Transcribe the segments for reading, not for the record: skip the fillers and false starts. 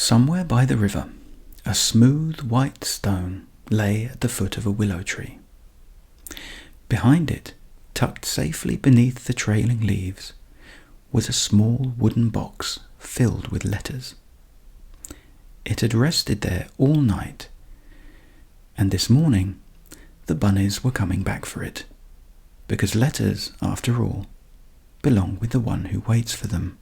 Somewhere by the river, a smooth white stone lay at the foot of a willow tree. Behind it, tucked safely beneath the trailing leaves, was a small wooden box filled with letters. It had rested there all night, and this morning the bunnies were coming back for it, because letters, after all, belong with the one who waits for them.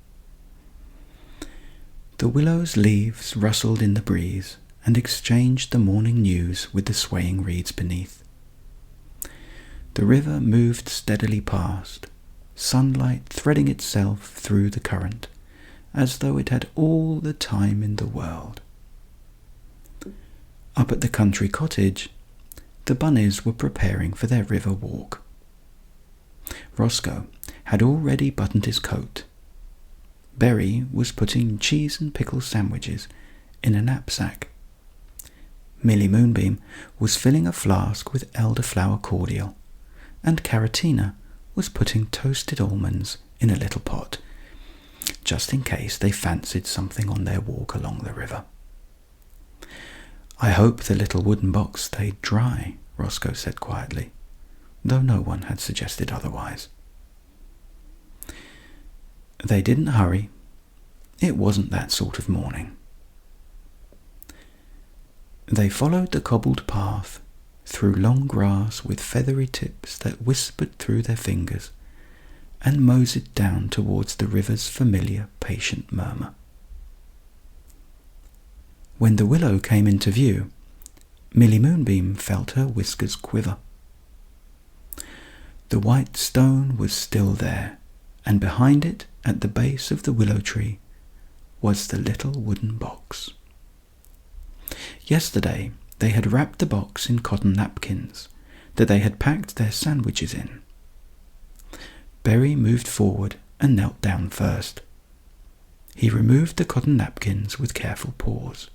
The willow's leaves rustled in the breeze and exchanged the morning news with the swaying reeds beneath. The river moved steadily past, sunlight threading itself through the current, as though it had all the time in the world. Up at the country cottage, the bunnies were preparing for their river walk. Roscoe had already buttoned his coat. Berry was putting cheese and pickle sandwiches in a knapsack. Millie Moonbeam was filling a flask with elderflower cordial, and Caratina was putting toasted almonds in a little pot, just in case they fancied something on their walk along the river. "I hope the little wooden box stayed dry," Roscoe said quietly, though no one had suggested otherwise. They didn't hurry. It wasn't that sort of morning. They followed the cobbled path through long grass with feathery tips that whispered through their fingers and moseyed down towards the river's familiar patient murmur. When the willow came into view, Millie Moonbeam felt her whiskers quiver. The white stone was still there, and behind it, at the base of the willow tree, was the little wooden box. Yesterday they had wrapped the box in cotton napkins that they had packed their sandwiches in. Berry moved forward and knelt down first. He removed the cotton napkins with careful paws.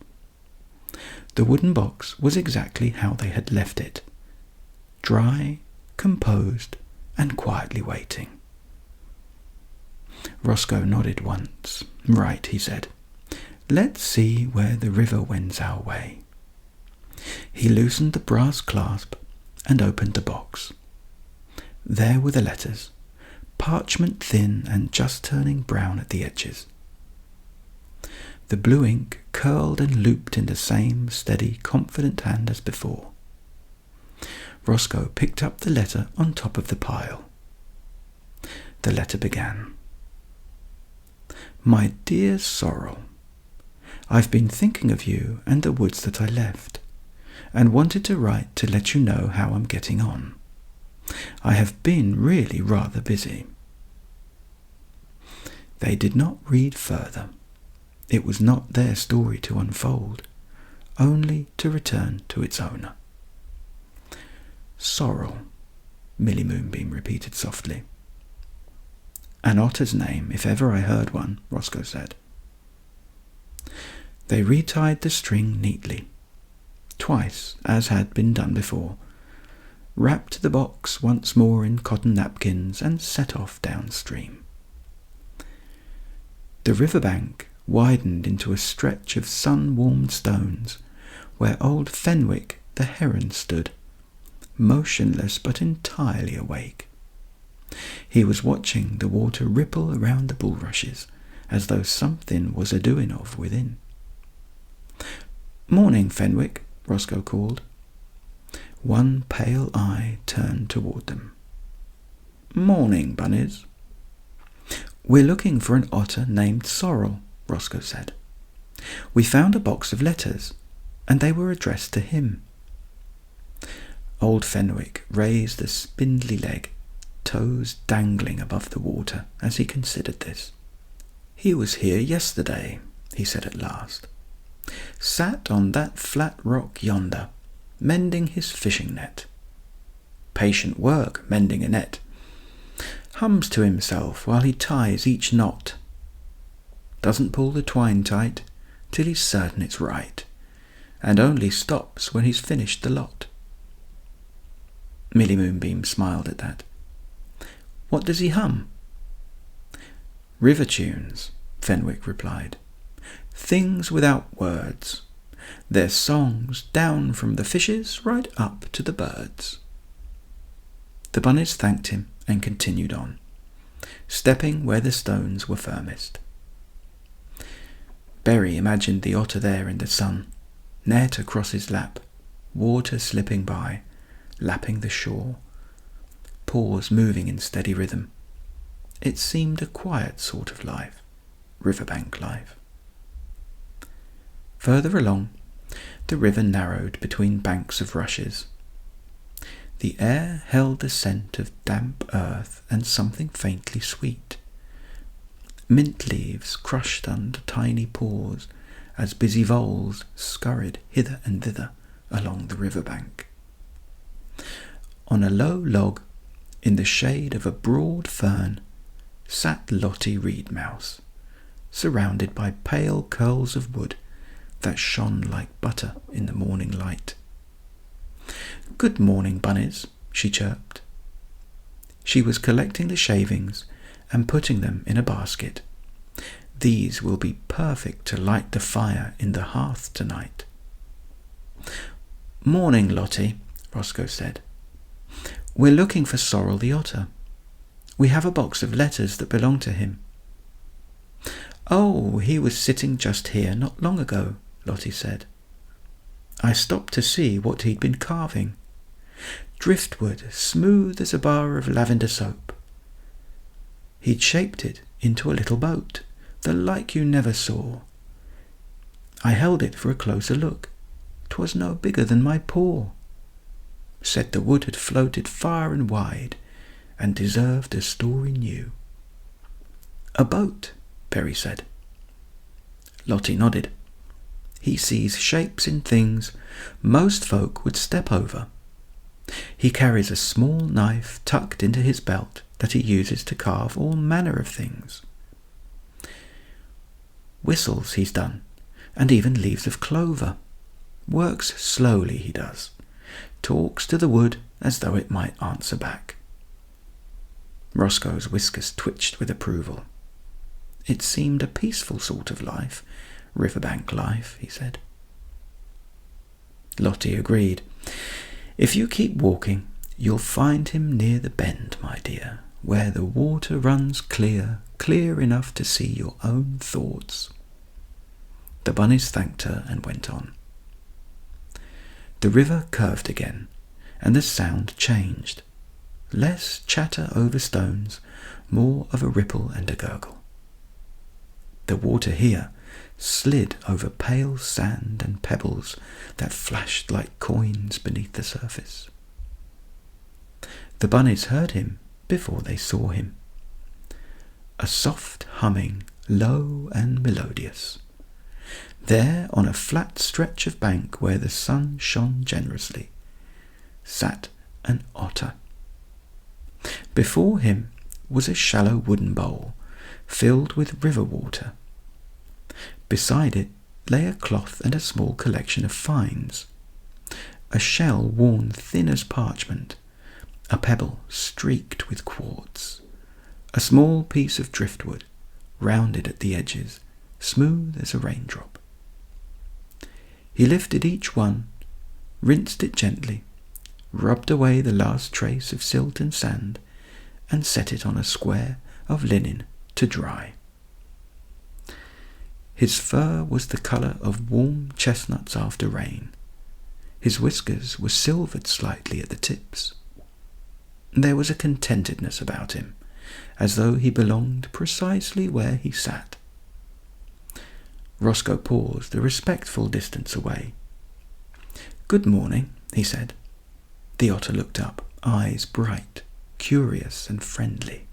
The wooden box was exactly how they had left it, dry, composed, and quietly waiting. Roscoe nodded once. "Right," he said. "Let's see where the river wends our way." He loosened the brass clasp and opened the box. There were the letters, parchment thin and just turning brown at the edges. The blue ink curled and looped in the same steady, confident hand as before. Roscoe picked up the letter on top of the pile. The letter began. "My dear Sorrel, I've been thinking of you and the woods that I left, and wanted to write to let you know how I'm getting on. I have been really rather busy." They did not read further. It was not their story to unfold, only to return to its owner. "Sorrel," Millie Moonbeam repeated softly. "An otter's name, if ever I heard one," Roscoe said. They retied the string neatly, twice as had been done before, wrapped the box once more in cotton napkins, and set off downstream. The riverbank widened into a stretch of sun-warmed stones where old Fenwick the heron stood, motionless but entirely awake. He was watching the water ripple around the bulrushes as though something was a-doing of within. "Morning, Fenwick," Roscoe called. One pale eye turned toward them. "Morning, bunnies." "We're looking for an otter named Sorrel," Roscoe said. "We found a box of letters, and they were addressed to him." Old Fenwick raised a spindly leg, toes dangling above the water as he considered this. "He was here yesterday," he said at last. "Sat on that flat rock yonder, mending his fishing net. Patient work, mending a net. Hums to himself while he ties each knot. Doesn't pull the twine tight till he's certain it's right, and only stops when he's finished the lot." Millie Moonbeam smiled at that. "What does he hum?" "River tunes," Fenwick replied. Things without words. Their songs down from the fishes right up to the birds. The bunnies thanked him and continued on, stepping where the stones were firmest. Berry imagined the otter there in the sun, net across his lap, water slipping by, lapping the shore, paws moving in steady rhythm. It seemed a quiet sort of life, riverbank life. Further along, the river narrowed between banks of rushes. The air held a scent of damp earth and something faintly sweet. Mint leaves crushed under tiny paws as busy voles scurried hither and thither along the riverbank. On a low log, in the shade of a broad fern, sat Lottie Reed-mouse, surrounded by pale curls of wood that shone like butter in the morning light. "Good morning, bunnies," she chirped. She was collecting the shavings and putting them in a basket. "These will be perfect to light the fire in the hearth tonight." "Morning, Lottie," Roscoe said. "We're looking for Sorrel the otter. We have a box of letters that belong to him." "Oh, he was sitting just here not long ago," Lottie said. "I stopped to see what he'd been carving. Driftwood, smooth as a bar of lavender soap. He'd shaped it into a little boat, the like you never saw. I held it for a closer look. 'Twas no bigger than my paw. Said the wood had floated far and wide, and deserved a story new." "A boat," Berry said. Lottie nodded. "He sees shapes in things most folk would step over. He carries a small knife tucked into his belt that he uses to carve all manner of things. Whistles he's done, and even leaves of clover. Works slowly, he does. Talks to the wood as though it might answer back." Roscoe's whiskers twitched with approval. "It seemed a peaceful sort of life, riverbank life," he said. Lottie agreed. "If you keep walking, you'll find him near the bend, my dear, where the water runs clear, clear enough to see your own thoughts." The bunnies thanked her and went on. The river curved again, and the sound changed. Less chatter over stones, more of a ripple and a gurgle. The water here slid over pale sand and pebbles that flashed like coins beneath the surface. The bunnies heard him before they saw him. A soft humming, low and melodious. There, on a flat stretch of bank where the sun shone generously, sat an otter. Before him was a shallow wooden bowl filled with river water. Beside it lay a cloth and a small collection of fines, a shell worn thin as parchment, a pebble streaked with quartz, a small piece of driftwood, rounded at the edges, smooth as a raindrop. He lifted each one, rinsed it gently, rubbed away the last trace of silt and sand, and set it on a square of linen to dry. His fur was the colour of warm chestnuts after rain. His whiskers were silvered slightly at the tips. There was a contentedness about him, as though he belonged precisely where he sat. Roscoe paused a respectful distance away. "Good morning," he said. The otter looked up, eyes bright, curious and friendly.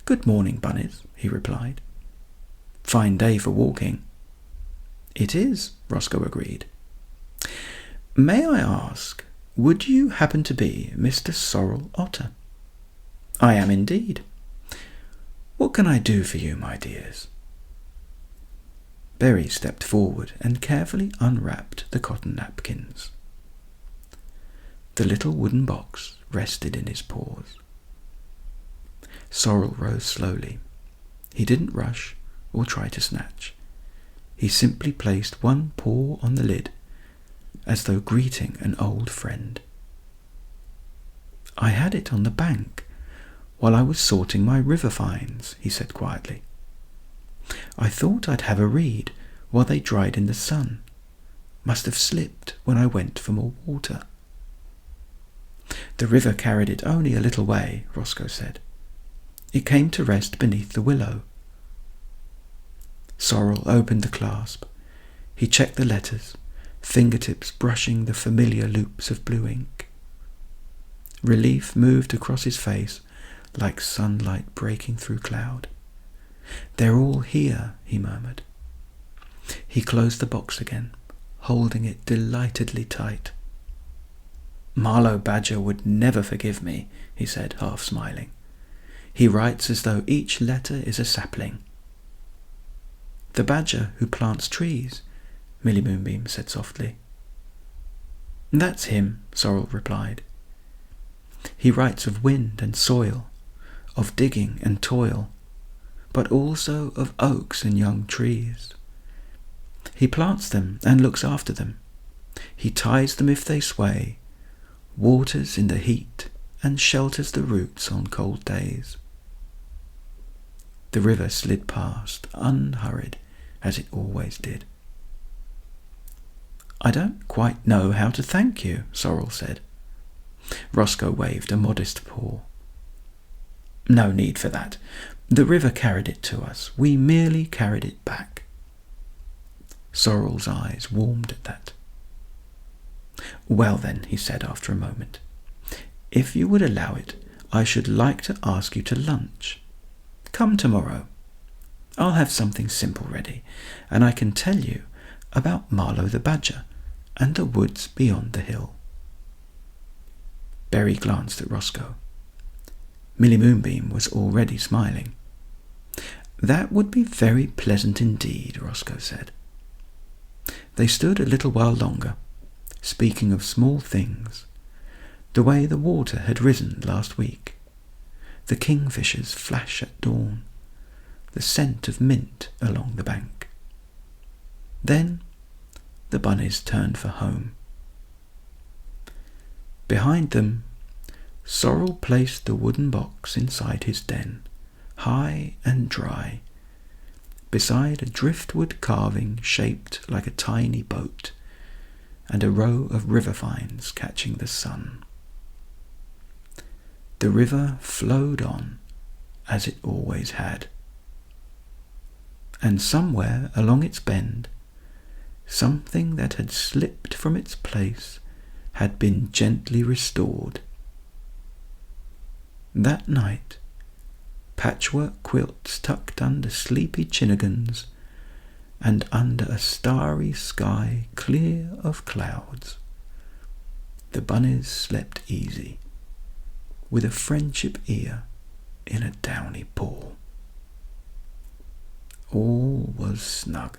"Good morning, bunnies," he replied. "Fine day for walking." "It is," Roscoe agreed. "May I ask, would you happen to be Mr. Sorrel Otter?" "I am indeed. What can I do for you, my dears?" Berry stepped forward and carefully unwrapped the cotton napkins. The little wooden box rested in his paws. Sorrel rose slowly. He didn't rush or try to snatch. He simply placed one paw on the lid, as though greeting an old friend. "I had it on the bank while I was sorting my river finds," he said quietly. "I thought I'd have a read while they dried in the sun. Must have slipped when I went for more water." "The river carried it only a little way," Roscoe said. "It came to rest beneath the willow." Sorrel opened the clasp. He checked the letters, fingertips brushing the familiar loops of blue ink. Relief moved across his face like sunlight breaking through cloud. "They're all here," he murmured. He closed the box again, holding it delightedly tight. "Marlowe Badger would never forgive me," he said, half smiling. "He writes as though each letter is a sapling." "The badger who plants trees," Millie Moonbeam said softly. "That's him," Sorrel replied. "He writes of wind and soil, of digging and toil, but also of oaks and young trees. He plants them and looks after them. He ties them if they sway, waters in the heat and shelters the roots on cold days." The river slid past, unhurried, as it always did. "I don't quite know how to thank you," Sorrel said. Roscoe waved a modest paw. "No need for that. The river carried it to us. We merely carried it back." Sorrel's eyes warmed at that. "Well then," he said after a moment, "if you would allow it, I should like to ask you to lunch. Come tomorrow. I'll have something simple ready, and I can tell you about Marlowe the badger and the woods beyond the hill." Berry glanced at Roscoe. Millie Moonbeam was already smiling. "That would be very pleasant indeed," Roscoe said. They stood a little while longer, speaking of small things, the way the water had risen last week, the kingfishers' flash at dawn, the scent of mint along the bank. Then the bunnies turned for home. Behind them, Sorrel placed the wooden box inside his den, high and dry, beside a driftwood carving shaped like a tiny boat, and a row of river vines catching the sun. The river flowed on, as it always had. And somewhere along its bend, something that had slipped from its place had been gently restored. That night, patchwork quilts tucked under sleepy chinnigans, and under a starry sky clear of clouds, the bunnies slept easy, with a friendship ear in a downy paw. All was snug.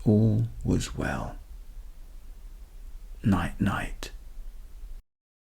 All was well. Night, night.